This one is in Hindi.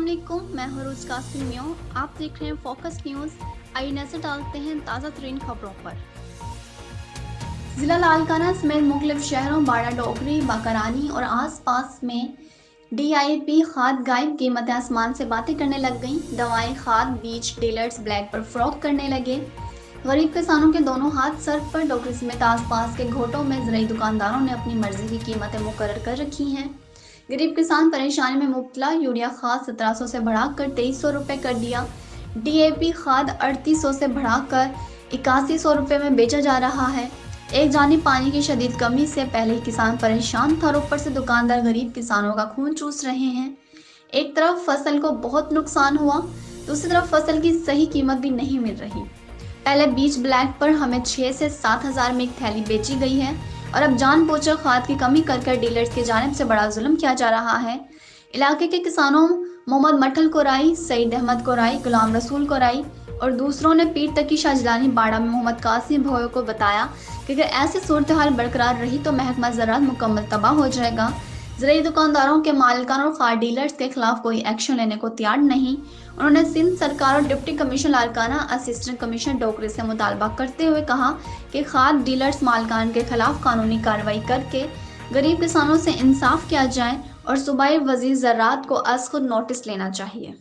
अस्सलामुअलैकुम, मैं हरोज कासिम मियाँ। आप देख रहे हैं फोकस न्यूज़। आइए नजर डालते हैं ताज़ा तरीन खबरों पर। जिला लालकाना समेत मुख्तलिफ शहरों बाड़ा डोगरी, बाकारानी और आसपास में DIP खाद गायब, कीमतें आसमान से बातें करने लग गईं। दवाएं, खाद, बीज डीलर्स ब्लैक पर फरोख्त करने लगे। गरीब किसानों के दोनों हाथ सर पर। डोगरी समेत आसपास के घोटों में ज़रूरी दुकानदारों ने अपनी मर्जी की कीमतें मुकर्रर कर रखी हैं। गरीब किसान परेशानी में मुब्तला। यूरिया खाद 1700 से बढ़ाकर 2300 रुपये कर दिया। DAP खाद 3800 से बढ़ाकर 8100 रुपये में बेचा जा रहा है। एक जानिब पानी की शदीद कमी से पहले ही किसान परेशान था और ऊपर से दुकानदार गरीब किसानों का खून चूस रहे हैं। एक तरफ फसल को बहुत नुकसान हुआ, दूसरी तरफ फसल की सही कीमत भी नहीं मिल रही। पहले बीज ब्लैक पर हमें 6 से 7 हज़ार में एक थैली बेची गई है और अब जानबूझकर खाद की कमी कर डीलर्स की जानिब से बड़ा जुल्म किया जा रहा है। इलाके के किसानों Mohammad मठल Core i, Saeed Ahmad Core i, Ghulam Rasool Core i और दूसरों ने पीर तकी शाहजलानी बाड़ा में मोहम्मद कासिम भोयो को बताया कि अगर ऐसी सूरत हाल बरकरार रही तो महकमा ज़राअत मुकम्मल तबाह हो जाएगा। ज़रूरी दुकानदारों के मालिकान और खाद डीलर्स के खिलाफ कोई एक्शन लेने को तैयार नहीं। उन्होंने सिंध सरकार और deputy commissioner Larkana, assistant commissioner Dogri से मुतालबा करते हुए कहा कि खाद डीलर्स मालिकान के खिलाफ कानूनी कार्रवाई करके गरीब किसानों से इंसाफ किया जाए और सूबाई वज़ीर ज़राअत को अज़ खुद नोटिस लेना चाहिए।